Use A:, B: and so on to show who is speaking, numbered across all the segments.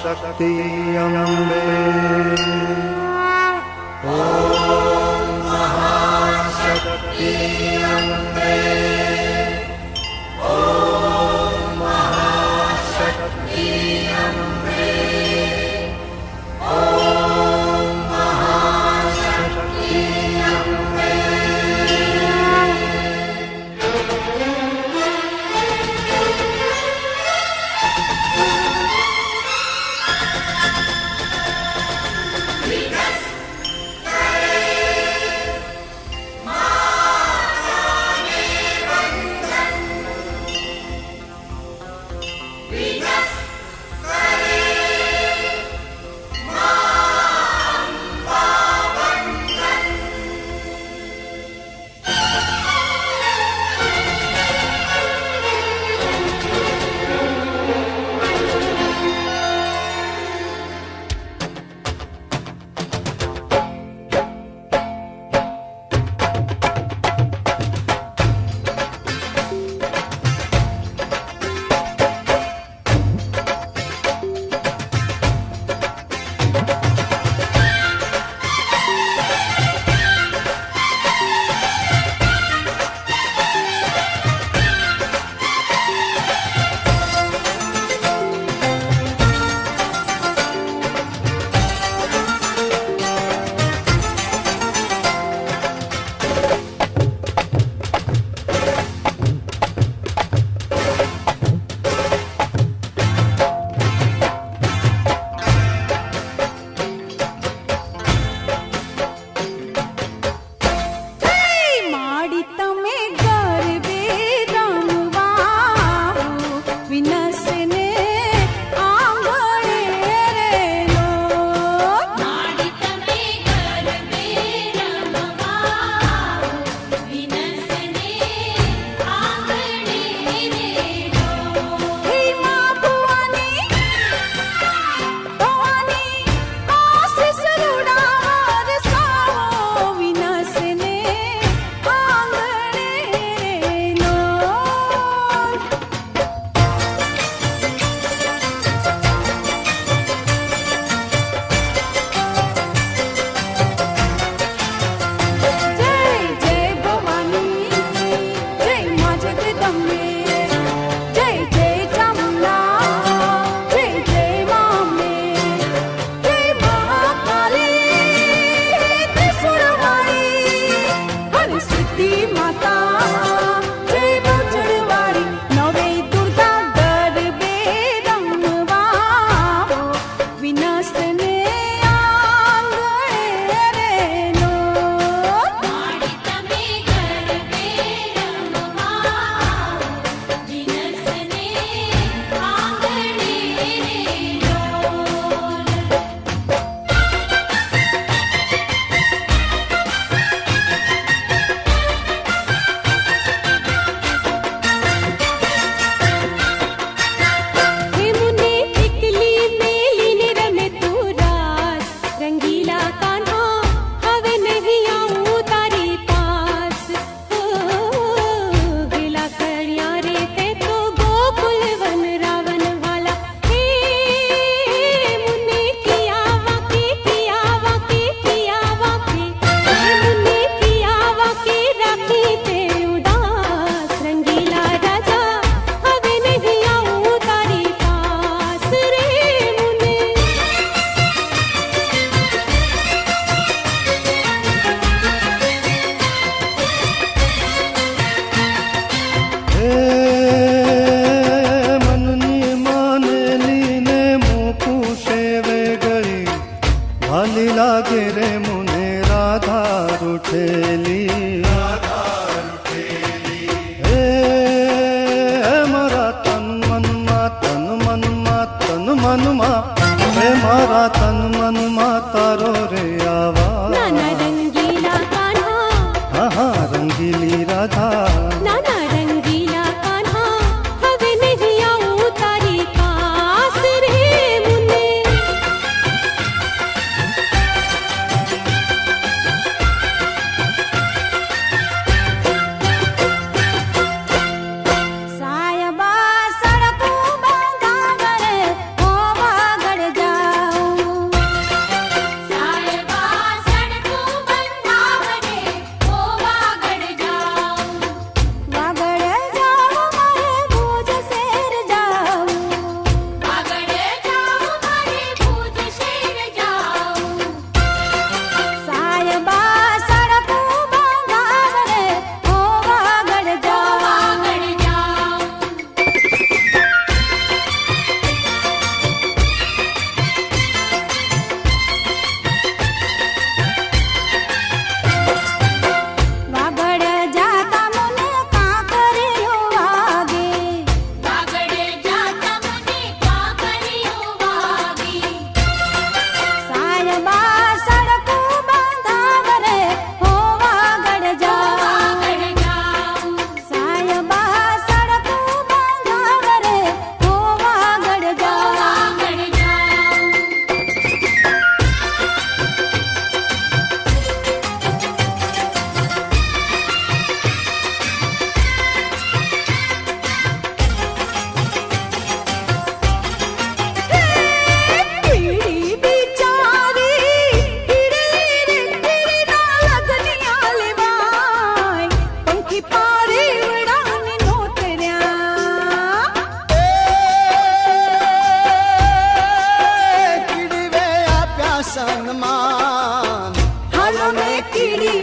A: महाशक्ति अम्बे ओम महाशक्ति अम्बे ओम महाशक्ति अम्बे ओम महाशक्ति अम्बे।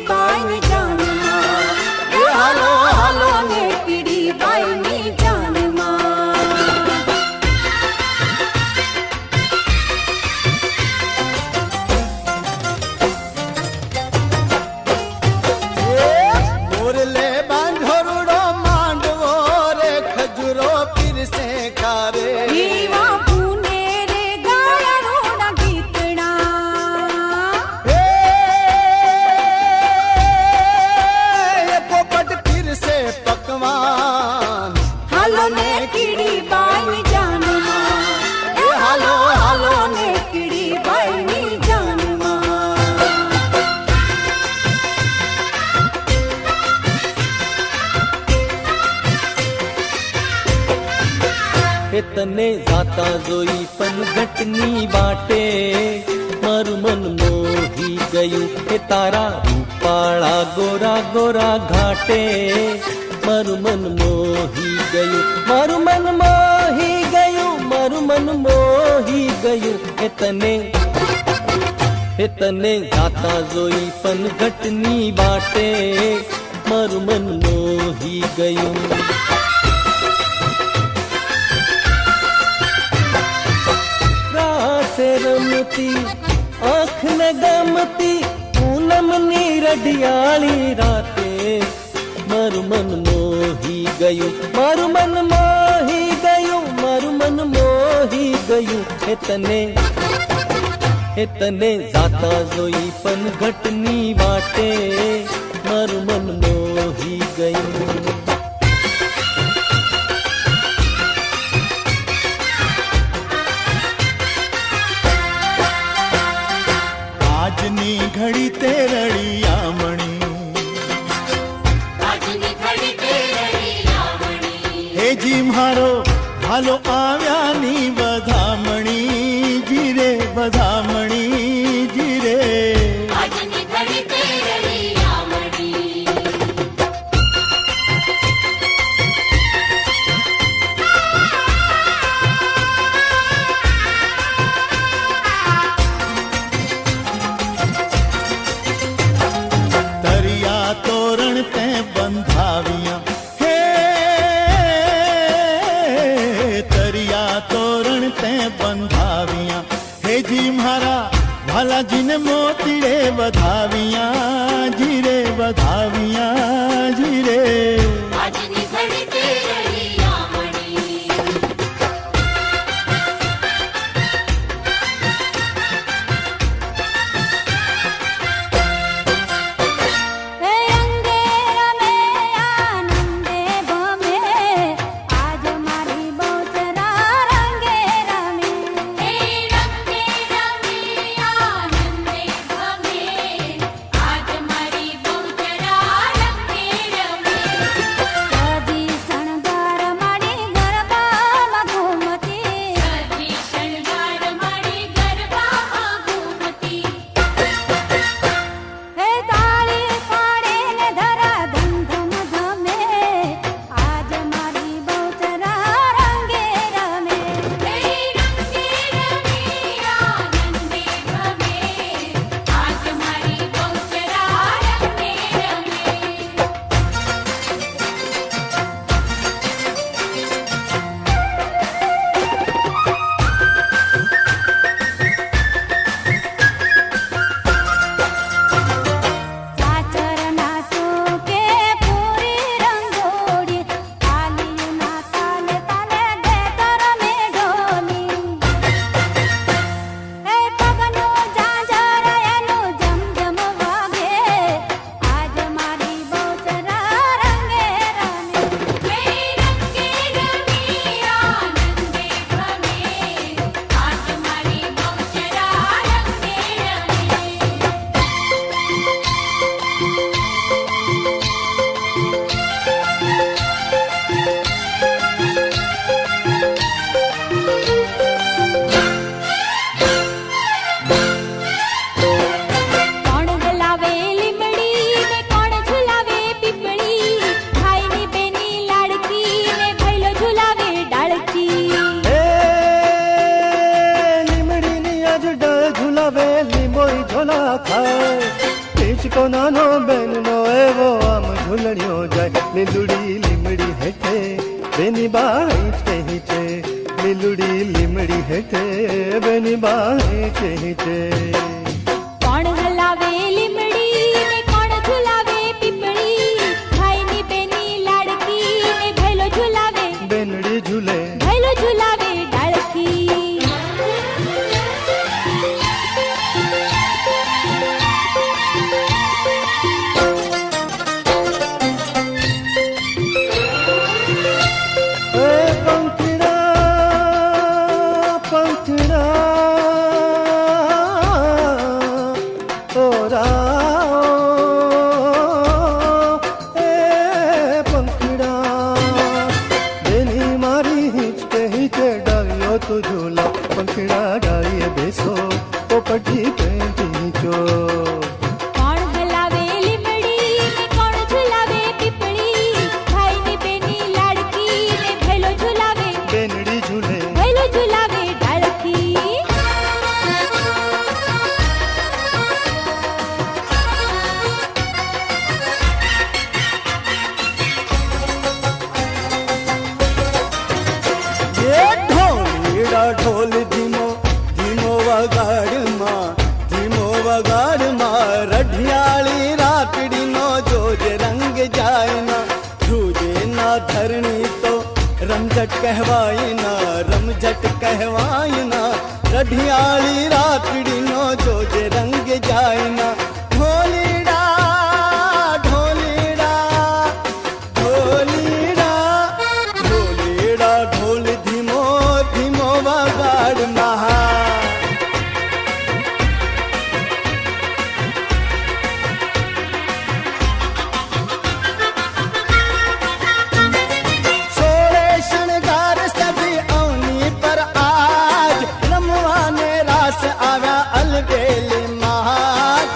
B: બાઈ ની જાનમાં એ હાલો હાલો ને કીડી બાઈ ની જાનમાં
A: મોરલે બાંધોરડો માંડવો રે ખજૂરો પીરસે કારે
B: દીવા પૂને રે ગાયરોના ગીતડા
A: હે પોપટ પીરસે પકવાન
B: હાલો ને કીડી બાઈ ની જાનમાં એ હાલો હાલો ને કીડી બાઈ ની જાનમાં
C: એ તને જાતા જોઈ પનઘટની વાટે મારું મન મોહી ગયું એ તારા રૂપાળા ગોરા ગોરા ઘાટે મારું મન મોહી ગયું મારું મન મોહી ગયું મારું મન મોહી ગયું એ તને જાતા જોઈ પનઘટની વાટે મારું મન મોહી ગયું से रमती आँख न गमती पूनम नी रडियाली राते मारू मन मोही गયું मारू मन मोही गયું मारू मन मोही गયું એ તને જાતા જોઈ પનઘટની વાટે મારું મન મોહી ગયું
A: આજની ઘડી તે રળિયામણી હેજી મારો હાલો આવ્યાની વધામણી જીરે વધામણી જીરે તરિયા તોરણ તે બંધાવ્યા હે તરિયા તોરણ તે બંધાવ્યા હેજી મારા ભાલાજીને મોતીડે વધાવ્યા જીરે વધાવ્યા જીરે બેનનો એવો આમ ઝૂલણ્યો જાય લીલુડી લીમડી હેઠે બેની બાઈ કહી છે લીલુડી લીમડી હેઠે બેની બાઈ કહી છે
B: કોણ હલાવે લીમડી ને કોણ ઝુલાવે પીપળી ભાઈની બેની લાડકી ને ભૈલો ઝુલાવે
A: બેનડી ઝૂલે
B: ભૈલો ઝુલાવે ડાળકી
A: એ પંખીડા પંખીડા ઓરા એ પંખીડા બેની મારી હિંચકે હિંચે ડાળીઓ તું ઝૂલા પંખીડા ડાળીએ બેસો પોપટી પેટી ચો
B: કોણ હલાવે લીમડી ને કોણ ઝુલાવે પીપળી ભાઈની બેની લાડકી ને ભૈલો ઝુલાવે
A: બેનડી ઝૂલે
B: ભૈલો ઝુલાવે ડાળકી
A: એ ઢોલીડા ઢોલ ધીમો ધીમો વગાડમાં રઢિયાળી રાતડીનો જોજે રંગ જાય ના ધ્રુજે ના ધરણી તો રમઝટ કહેવાય ના રમઝટ કહેવાય ના રઢિયાળી રાતડીનો જોજે રંગ જાય ના ઢોલીડા ઢોલીડા ઢોલીડા ઢોલીડા ઢોલ ધીમો ધીમો વગાડમાં સોળે શણગાર સભી અવની પર આજ રમવાને રાસ આવ્યા અલબેલી મહાજ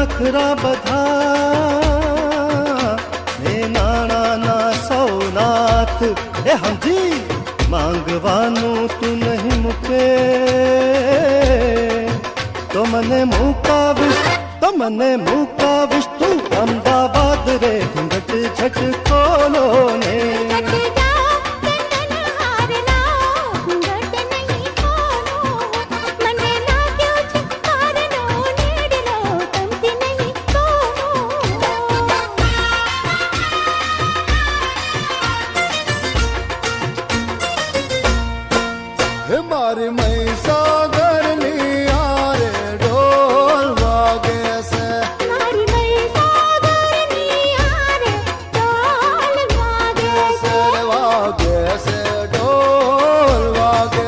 A: નખરા બધા એ નાણાના સૌનાથ એ સમજી માંગવાનું તું નહીં મૂકે તો મને મુકાવીશ તું અમદાવાદ રે ઘૂંઘટ છટકોલો ને
D: મારી મહીસાગર ની આરે ઢોલ વાગે છે વાગે છે ઢોલ વાગે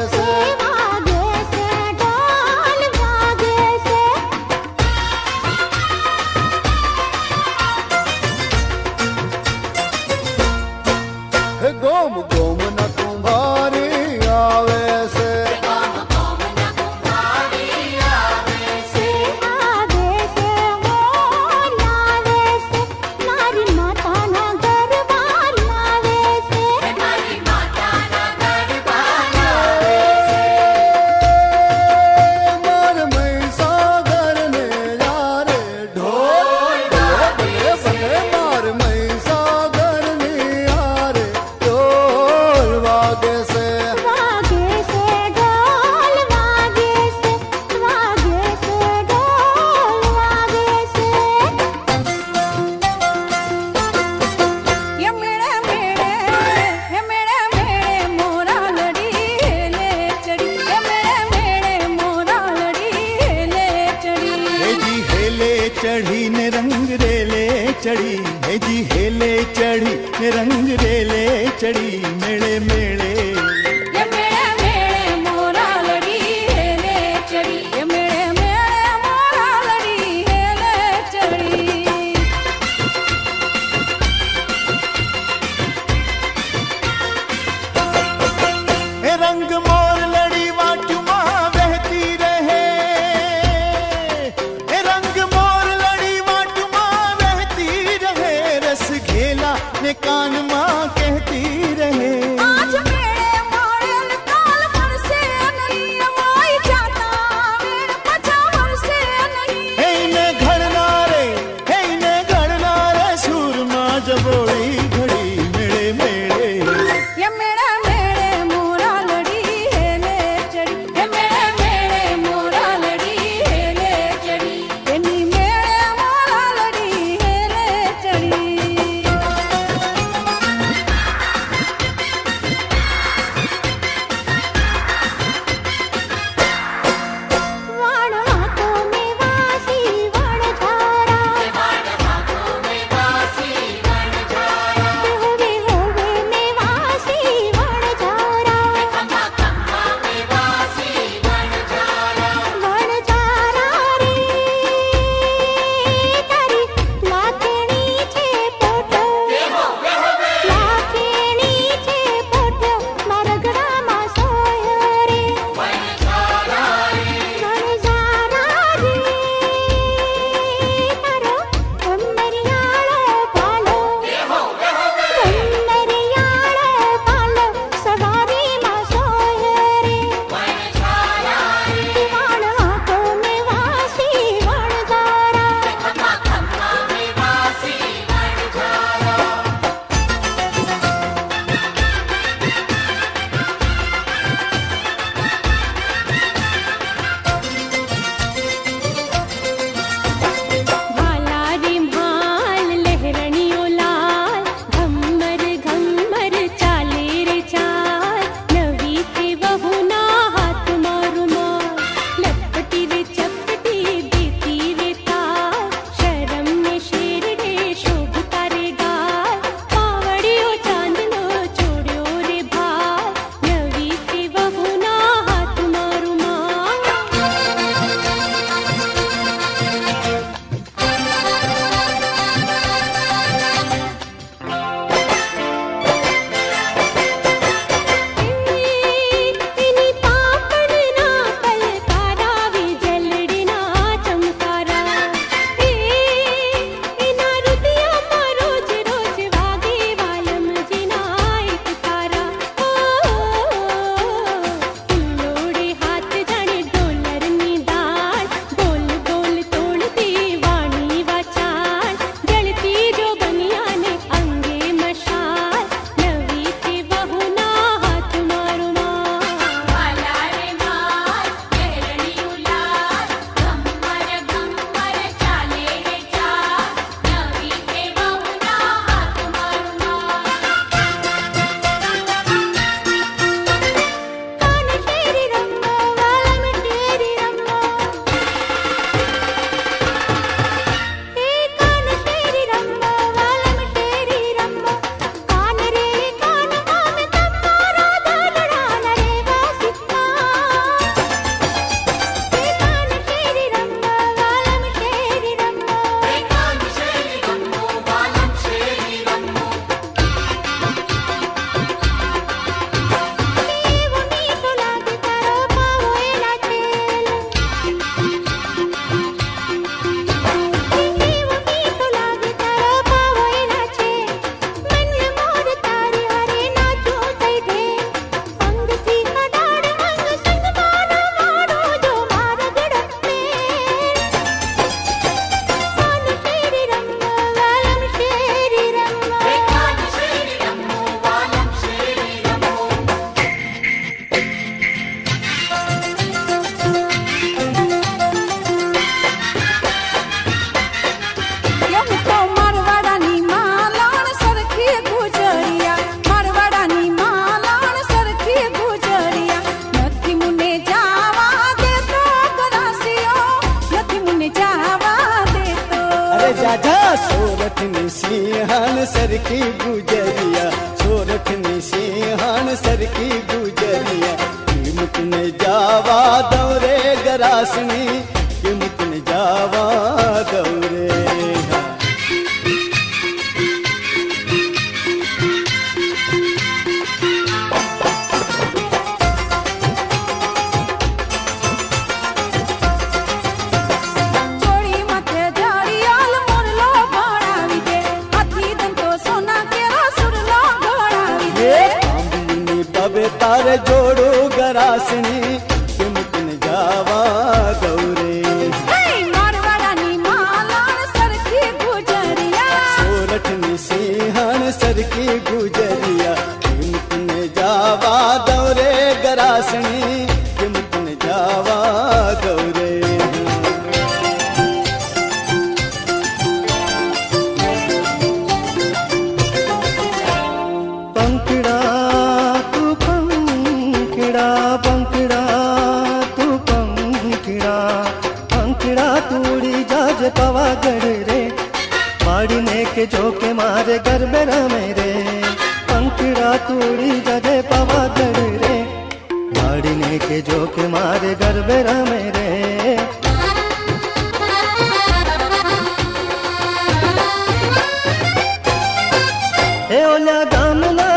D: છે ગોમ ગોમ ના કુંભારી આવે છે
A: ચઢીને રંગ રેલે ચડી હેજી હેલે ચડી ને રંગ રેલે ચડી મેળે મેળે રંગ મોર લડી વાટમાં વહેતી રહે એ રંગ મોર લડી વાટમાં વહેતી રહે રસ ઘેલા ને કાનમાં કહેતી રહે
B: આજ મેળે
C: अरे जाजा सोरठनी सिंहान सरकी गुजरिया सोरठनी सिंहान सरकी गुजरिया किमत ने जावा दौरे गरासनी किमत ने जावा दौरे
B: ચોળી માથે જાળિયાલ મોરલો ભણાવી દે હાથી દંતો સોના કેરો સુરલો ઘોડાવી દે
C: આંબીની બબે તારે જોડું ગરાસની કિમત ને જાવા દૌરે
B: હે મારવાડાની માલાણ સરખી ગુજરિયા
C: સોરઠની સિંહાન સરકી ગુજરિયા કિમત ને જાવા દૌરે ગરાસની કિમત ને જાવા દૌરે
A: पंखड़ा तू पंखड़ा पंखड़ा तू पंखड़ा पंखड़ा तूड़ी जाज पवागढ़ रे पाड़ने के झोंके मारे गरबे रमे रे पंखड़ा तूड़ी जाजे पवागढ़ रे पाड़ने के झोंके मारे गरबे रमे रे ए ओल्या गामना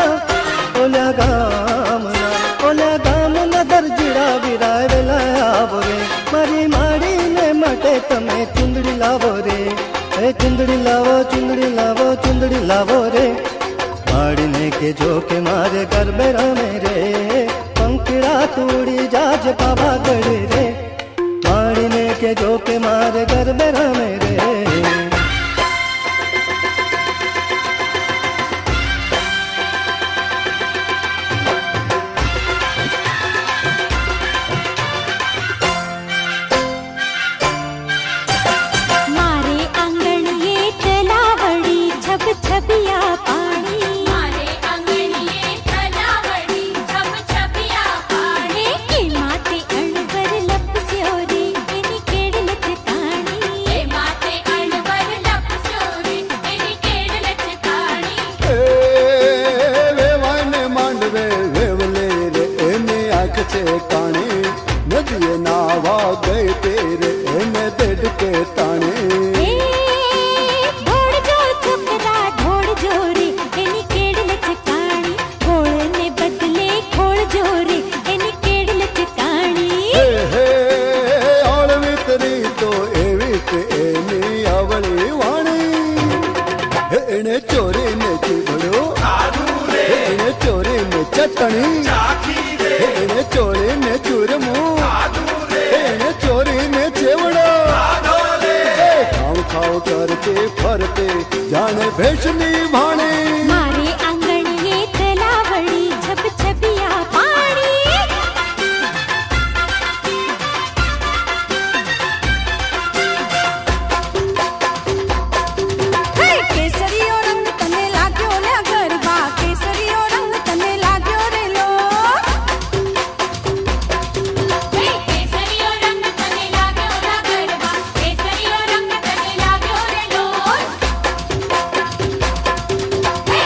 A: दर्जीड़ा विराय वेलावो रे मारी माड़ी ने मटे तमे चुंदड़ी लावो रे ए चुंदड़ी लावो चुंदड़ी लावो चुंदड़ी लावो रे माड़ीने के झोंके मारे गरबे रमे रे पंखड़ा तूड़ी जाज पावागढ़ रे माड़ीने के झोंके मारे गरबे रमे रे
B: મારે આંગણીએ તલાવડી છબ છબિયા પાણી મારે આંગણીએ તલાવડી છબ છબિયા પાણી એ માતે અણવર લપસ્યો રે એની કેડ લચકાણી એ માતે અણવર લપસ્યો રે એની કેડ લચકાણી
D: વેવાને માંડવે વેવલે રે એને આંખ છે કાણી નદીએ નાવા ગઈ તેરે એને દેડકે તાણી
B: એ ઢોળ જો છોકરા ઢોળ જો રે એની કેડ લચકાણી ઘોળને બદલે ખોળ જો રે એની કેડ લચકાણી
D: હે હે ઓળવીતરી તો એવી કે એની આવળી વાણી હે એને ચોરીને ચીવડો એને ચોરીને ચટણી હે એને ચોરીને ચૂરમું એને ચોરીને ચેવડો ખાવ ખાવ કરતે ફરતે જાણે ભેંસની ભાણી
B: મારે આંગણીએ તલાવડી છબ છબિયા પાણી હે કેસરીયો રંગ તને લાગ્યો લે ગરબા કેસરીયો રંગ તને લાગ્યો રે લો હે કેસરીયો રંગ તને લાગ્યો લે ગરબા કેસરીયો રંગ તને લાગ્યો રે લો હે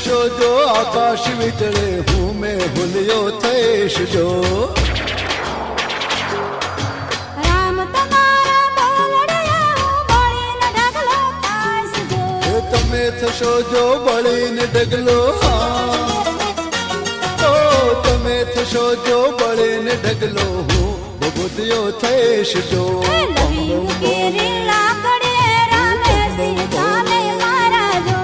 D: થશો જો આકાશ વિચળે હું મેં હુલિયો થઈશ જો
B: રામ તમારા બોલડિયા બળીને ઢગલો ખાઈશ જો
D: એ તમે થશો જો બળીને ડગલો ઓ તમે થશો જો બળીને ડગલો હું બબુધિયો થઈશ જો
B: લવિંગ કેરી લાકડે રામે સીતાને મારા જો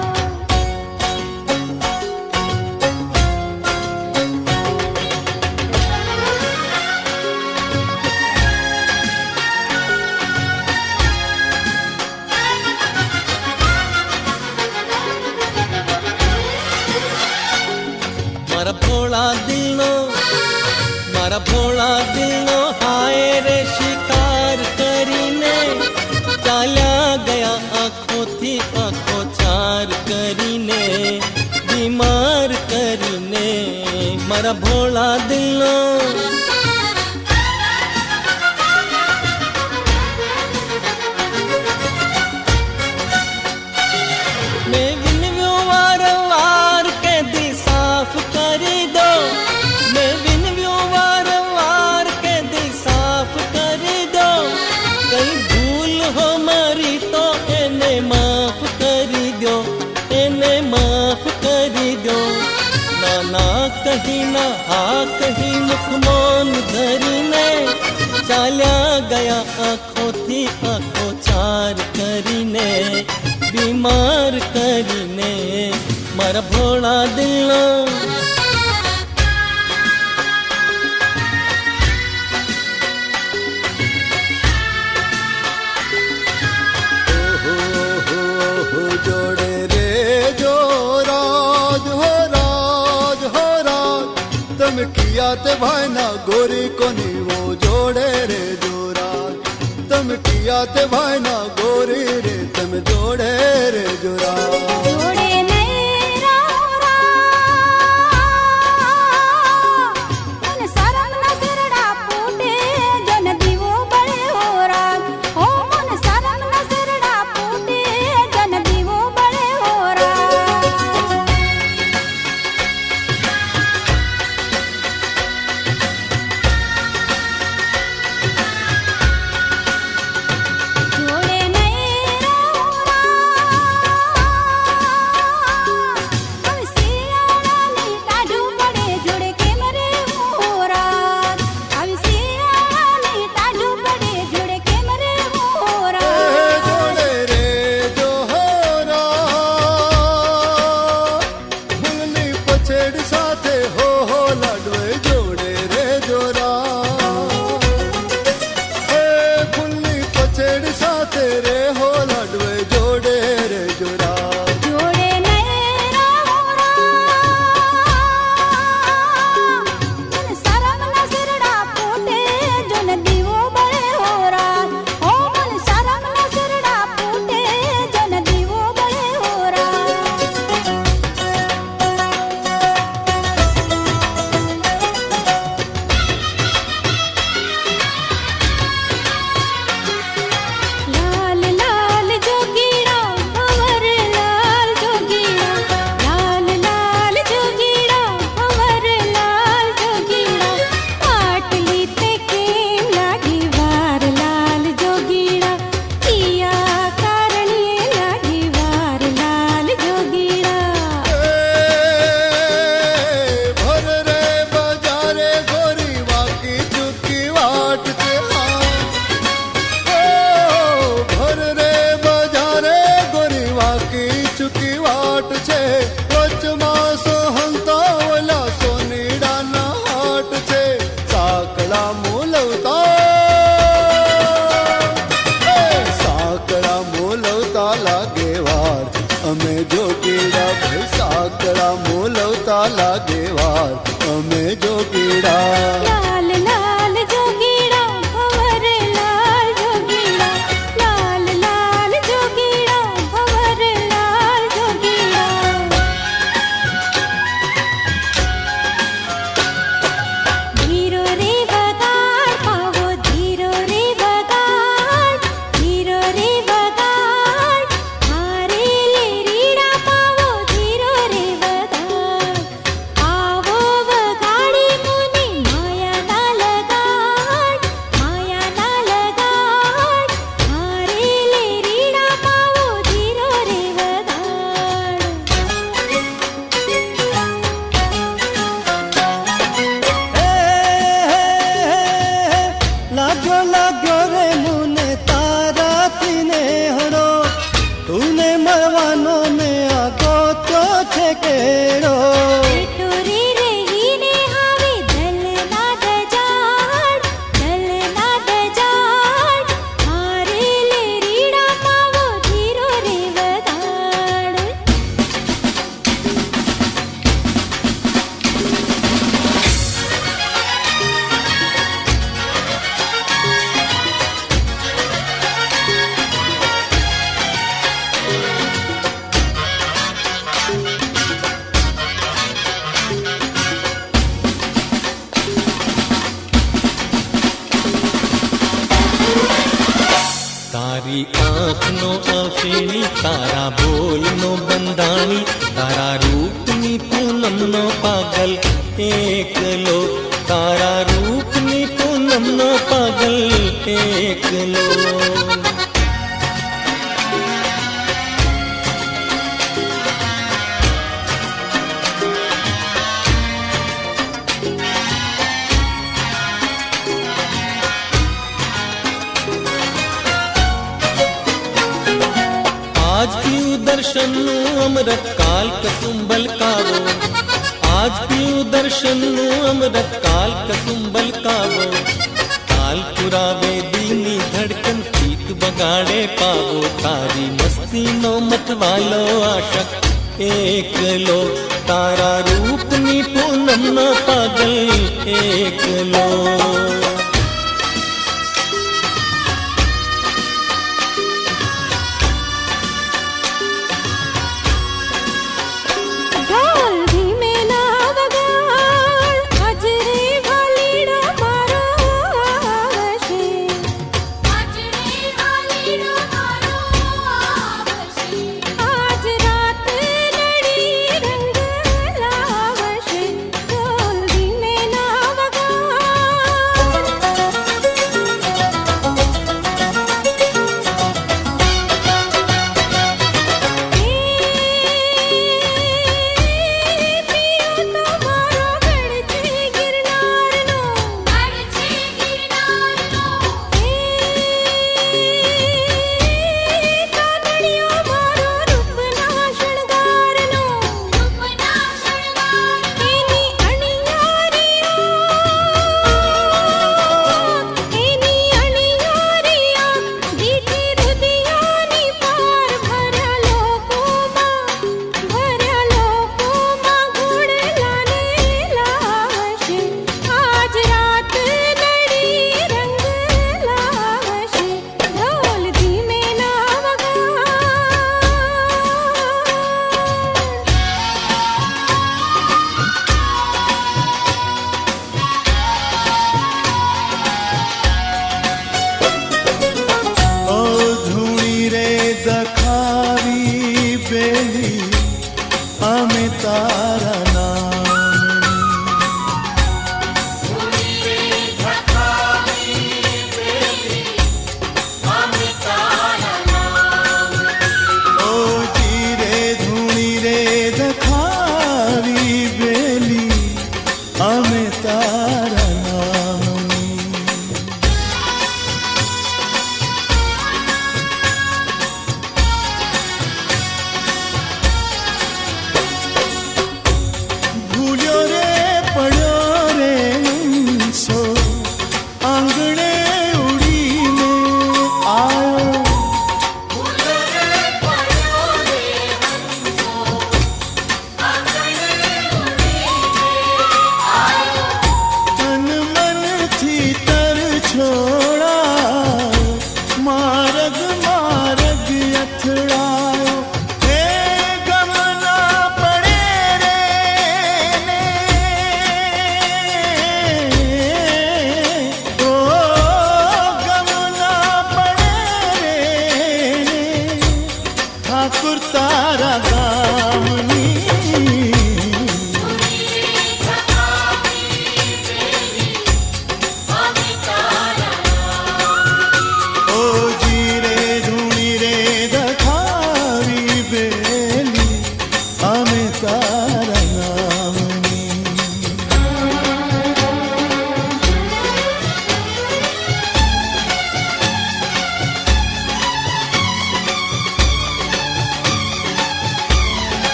C: મારા ભોળા દિલનો હાય રે શિકાર કરીને ચાલ્યા ગયા આંખોથી આંખો ચાર કરીને બીમાર કરીને મારા ભોળા દિલનો મેં વિનવ્યો વારંવાર કે દિલ સાફ કરી દો મેં વિનવ્યો વારંવાર કે દિલ સાફ કરી દો કઈ ભૂલ હો મારી તો એને માફ કરી દો એને માફ કરી દો ના ના કહી ના હા કહી મુખ મૌન ધરીને ચાલ્યા ગયા આંખોથી આંખો ચાર કરીને બીમાર કરીને મારા ભોળા દિલનો
D: જોડે રે જો રાજ હો રાજ હો રાજ તમે કિયા તે ભાઈ ના ગોરી કોની વો જોડે રે જો રાજ તમે કિયા તે ભાઈ ના ગોરી રે તમે જોડે રે જો રાજ
B: જોડે નહીં રારા મને શરમ ના શરડા ફૂટે જન દીવો બળે હો રાગ હો મને શરમ ના શરડા ફૂટે જન દીવો બળે હો રાગ જોડે નહીં રારા શિયાળાની ટાઢું પડે જોડે કેમ રે હો રાગ આવી શિયાળાની ટાઢું પડે જોડે કેમ રે હો રાગ
D: જોડે રે જો હો રાજ ફૂલની પછેડ સાથે હો લાડવે જોડે રે જો રાજ એ ફૂલની પછેડ સાથે રે હો લાડવે જોડે રે જો રાજ
B: જોડે નહીં રારા મને શરમ ના શરડા ફૂટે જન દીવો બળે હો રાગ હો મને શરમ ના શરડા ફૂટે જન દીવો બળે હો રાગ લાલ લાલ જોગીડા ભંવર લાલ જોગીડા લાલ લાલ જોગીડા ભંવર લાલ જોગીડા પાટલી તે કેમ લાગી વાર લાલ જોગીડા કિયા કારણીએ લાગી વાર લાલ જોગીડા
D: ભર રે બજારે ગોરી વાકી ચૂકી વાટ છે ભર રે બજારે ગોરી વાકી ચૂકી વાટ છે વચમાં સોહંતા ઓલા સોનીડાના હાટ છે સાંકળા મૂલવતા સાંકળા મૂલવતા લાગે વાર અમે જોગીડા ભાઈ સાંકળા મૂલવતા લાગે વાર અમે જોગીડા
B: લાલ લાલ જોગીડા ભંવર લાલ જોગીડા લાલ લાલ જોગીડા ભંવર લાલ જોગીડા ધીરો રે બગાડ પાવો ધીરો રે બગાડ ધીરો રે બગાડ હારે લે રીડા પાવો ધીરો રે બગાડ
A: એનો
B: ટોરે રહીને હવે દલના દજાડ મારે લે રીડા માવો ધીરો રે વધાડ
C: તારી આંખનો અફેણી તારા બોલનો બંધાણી તારા રૂપની પૂનમનો પાગલ એકલો તારા રૂપની પૂનમનો પાગલ એકલો आज पीऊ दर्शनનું અમૃત કાલ કસુંબલ કાવો આજ પીऊ દર્શનનું અમૃત કાલ કસુંબલ કાવો કાલ પુરાવે દિલની ધડકન ચીત બગાડે પાવો તારી મસ્તીનો મતવાલો આશક એકલો તારા રૂપની પૂનમનો પાગલ એકલો
B: ઢોલ ધીમે ના વગાડ હાજરે વાલીડો મારો આવશે આજ રાત લડી રંગ લાવશે ઢોલ ધીમે ના વગાડ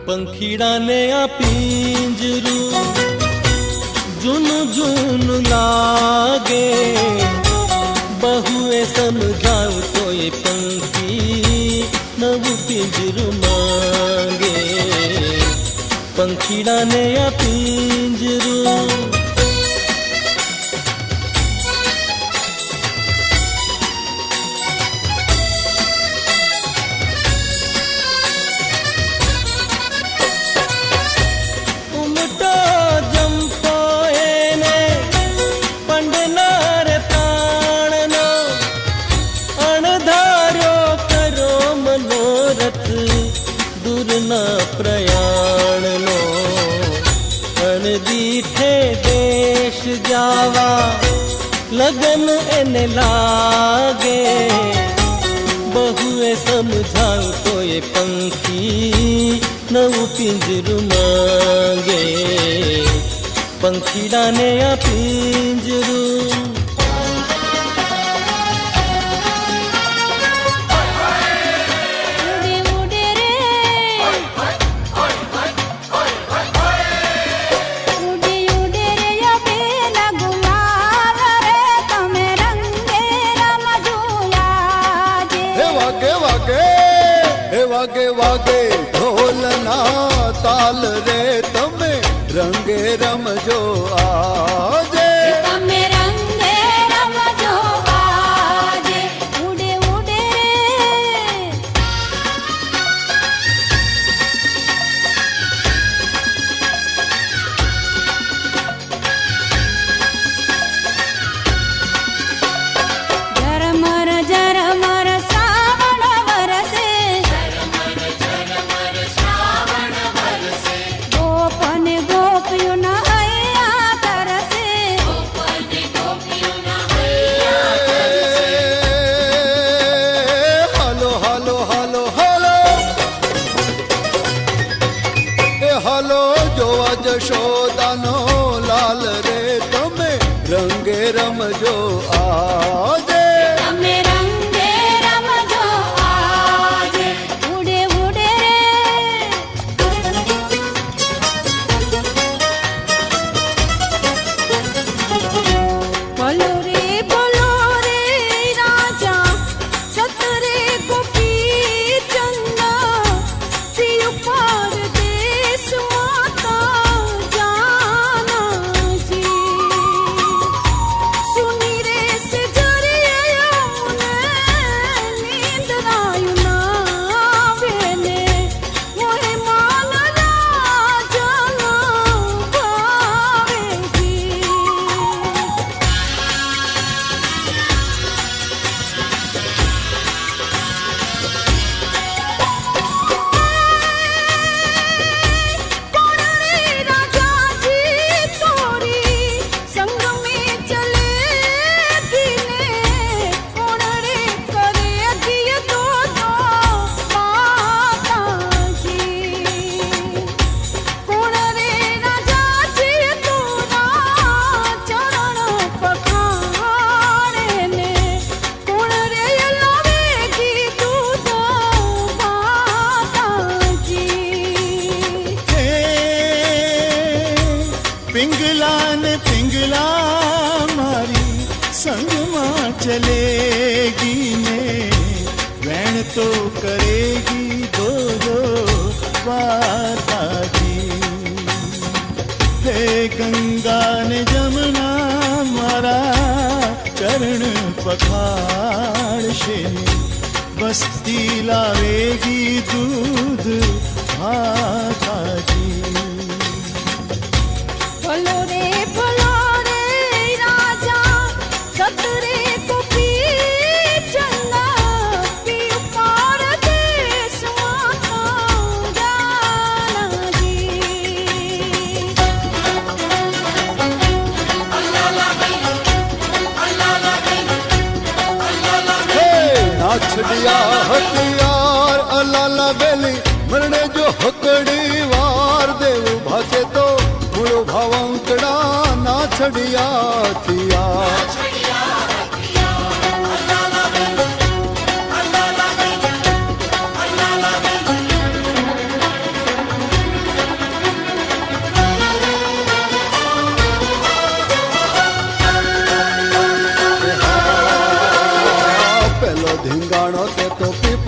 C: પંખીડાને આ પિંજરું જૂનું જૂનું લાગે, બહુએ સમજાવ તો એ પંખી નવું પિંજરું માંગે. પંખીડાને આ પિંજરું પ્રયાણનો અણદીઠે દેશ જાવા લગન એને લાગે, બહુએ સમજાવ તો એ પંખી નવું પિંજરું માંગે. પંખીડાને આ પિંજરું
D: વાગે વાગે ઢોલના તાલ રે તમે રંગે રમજો આજે.
B: તમે રંગે રમજો આજે. ઉડે ઉડે ઝરમર ઝરમર શ્રાવણ વરસે, ગોપને ગોપીઓના હૈયા તરસે.
D: હાલો હાલો હાલો હાલો એ હાલો જોવા જશોદાનો લાલ રે તમે રંગે રમજો આજે.
B: તમે રંગે રમજો આજે. ઉડે ઉડે બોલો રે રાજા સતરે ગોપી ચંદા, પ્રિય પરદેશ માતા જાનકી. સુની રે સજરિયા નીંદ રાયુ ના વેલે, મોહે માન રાજા ભાવેગી. कौन रे राजा जी तोरी संग में चलेगी ने, कौन रे करेगी ये दो माताजी. कौन रे राजा जी तोरा चरण पखारे ने, कौन रे लावेगी दूध माताजी.
A: પિંગલા ને પિંગલા મારી સંગમાં ચલેગી ને, વેણ તો કરેગી દો દો માતાજી. હે ગંગા ને જમના મારા ચરણ પખાડશે, બસ્તી લાવેગી દૂધ માતાજી.
B: બોલો રે રાજા સતરે ગોપી ચંદા, પ્રિય પરદેશ માતા જાનકી.
D: હે નાછડિયા હથિયાર અલાલા બેલી મરણે જો હકડી વાર દેવું ભાસે તો મૂળો ભાવંકડા નાછડિયા હથિયાર.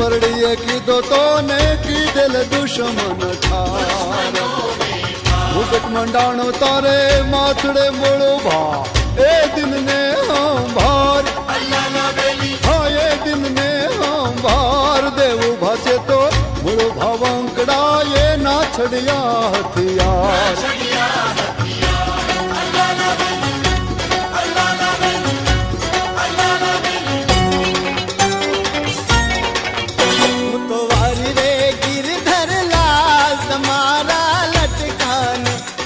D: પરડીએ કીધો તો ને કીધેલ દુશ્મન ઠાર મુગટ મંડાણો તારે માથડે મોળો ભા એ દિલને ભાર હા એ દિલને ભાર દેવું ભાસે તો મૂળો ભાવંકડા એ ના છડિયા હથિયાર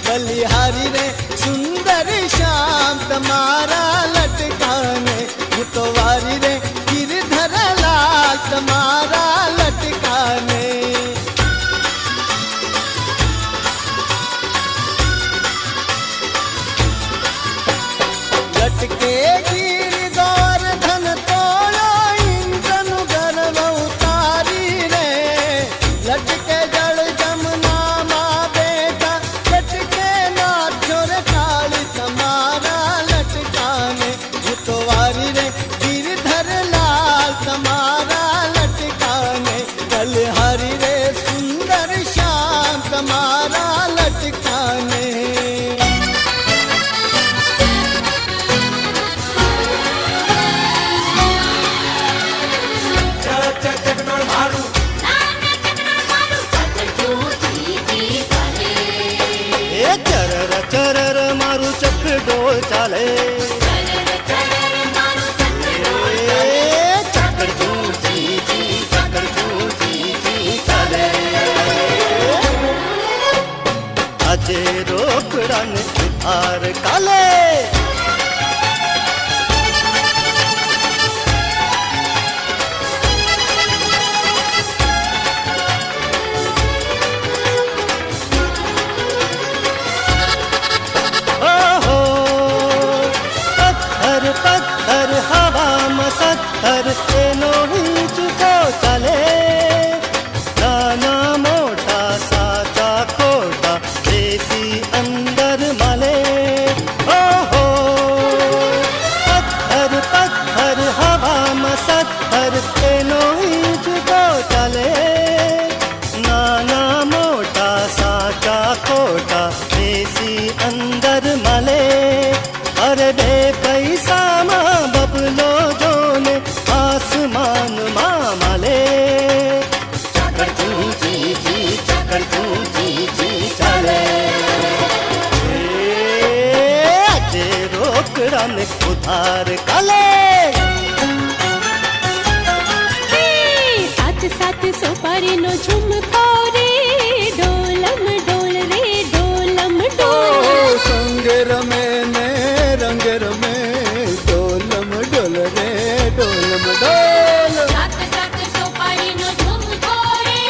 C: बलिहारी रे सुंदर श्याम तुम्हारा लटकाने मुतवारी रे गिरधर लाल तुम्हारा लटकाने लटके गिर गोवर्धन तोड़ो इंद्रन गर्व उतारी रे लटके जल जमुना माँ बेटा लटके नाथोर काली तुम्हारा लटकाने मुतवारी रे गिरधर लाल तुम्हारा लटकाने बलिहारी रे सुंदर श्याम तुम्हारा लटकाने
A: એ ચરર ચરર મારું ચકડોળ ચાલે ચકર ચૂચી ચાલે આજે રોકડાને ઉધાર કાલે પથ્થર હવામાં સત્થર એનો હિંચકો ચાલે નાના મોટા સાચા ખોટા દેશી અંદર મળે ઓહો પથ્થર હવામાં સત્થર એનો હિંચકો ચાલે નાના મોટા સાચા ખોટા દેશી અંદર મળે અરે બે પૈસામાં બબલો જોને આસમાનમાં મળે ચકર ચૂચી ચાલે આજે રોકડાને ઉધાર કાલે
B: સાત સાત સોપારીનો ઝુમકો રે ડોલમ ડોલ રે ડોલમ ડોલ
D: સંગે રમે ને રંગ રમે ડોલમ ડોલ રે ડોલમ ડોલ
B: સાત સાત સોપારીનો ઝુમકો રે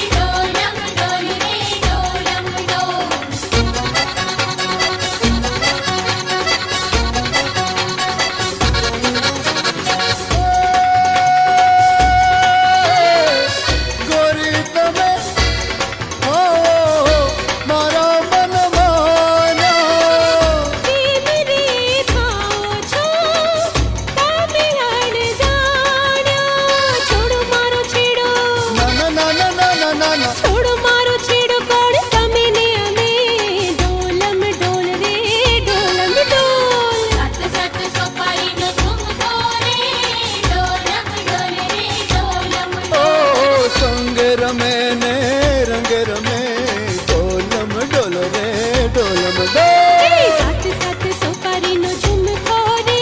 B: ડોલમ ડોલ રે ડોલમ ડોલ
D: ગોરી તમે હો મારા મનમાં
B: કેમ રે થાઓ છો તમે અણજાણ્યા છોડો મારો છેડો
D: ના ના ના ના ના ના ના ના
B: છોડો મારો છેડો કોણ તમે ને અમે ડોલમ ડોલ રે ડોલમ ડોલ સાત સાત સોપારીનો ઝુમકો રે ડોલમ ડોલ રે ડોલમ
D: ઓ સંગે રમે ને રંગ રમે ડોલમ ડોલ રે ડોલમ ડોલ
B: સાત સાત સોપારીનો ઝુમકો રે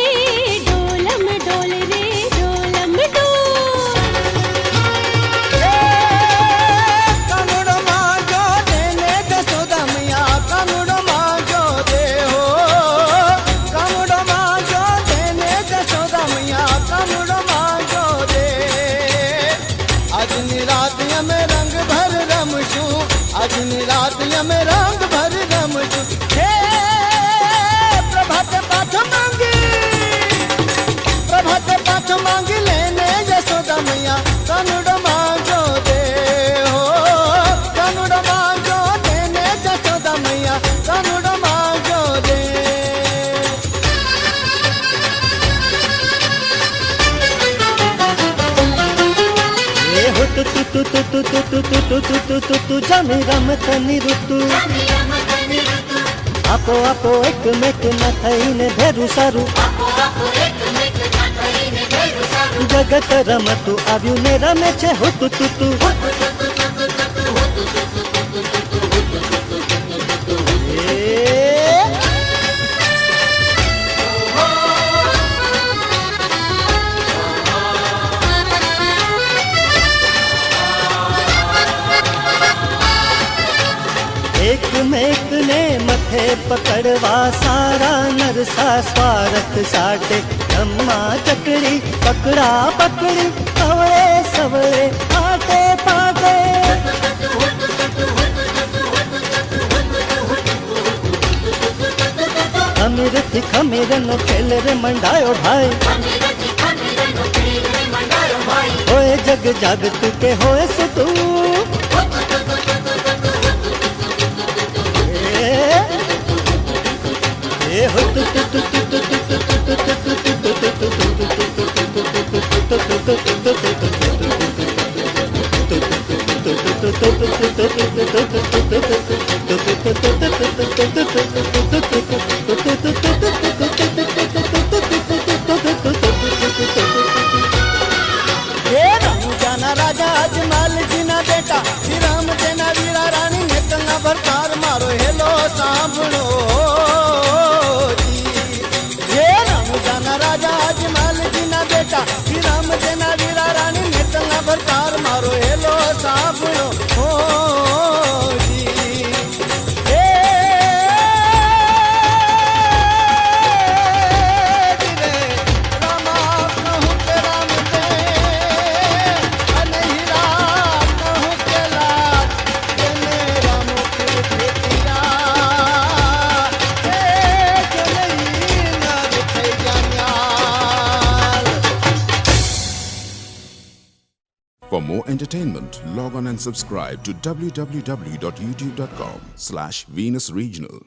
B: ડોલમ ડોલ રે ડોલમ ડોલ
C: કાનુડો માંગો દે ને જસોદા મૈયા કાનુડો માંગો દે હો કાનુડો માંગો દે ને જસોદા મૈયા કાનુડો માંગો દે આજની રાત અમે રંગ ભર રમશું આજની રાત અમે રંગ ભર રમશું હે પ્રભાતે પાછો માંગી લેને જસોદા મૈયા કાનુડો માંગો દે હો કાનુડો માંગો દે ને જસોદા મૈયા કાનુડો માંગો દે
A: એ तू जाने રમતની ઋતુ આપો આપો એકમેક ના થઈને ભેરું સારું જગત રમતું આવ્યું ને રમે છે હુતુ તુતુ એકમેક ને મથે પકડવા સારા નરસા સ્વાર્થ સાટે બ્રહ્મા ચકડી પકડા પકડી સવળે સવળે પાટે પાટે અમીર થી ખમીર નો ખેલ રે મંડાયો ભાઈ હોય જગ જાગતું કે હોય સુતું
C: રાજા અજમાલજી ના બેટા શ્રી રામ તેના વીરા રાણી નેતના ભરતાર મારો હેલો સાંભળો રાજા અજમાલજી ના બેટા શ્રી રામ તેના વીરા રાણી નેતના ભરતાર મારો હેલો સાંભળો
E: For more entertainment, log on and subscribe to www.youtube.com/Venus Regional.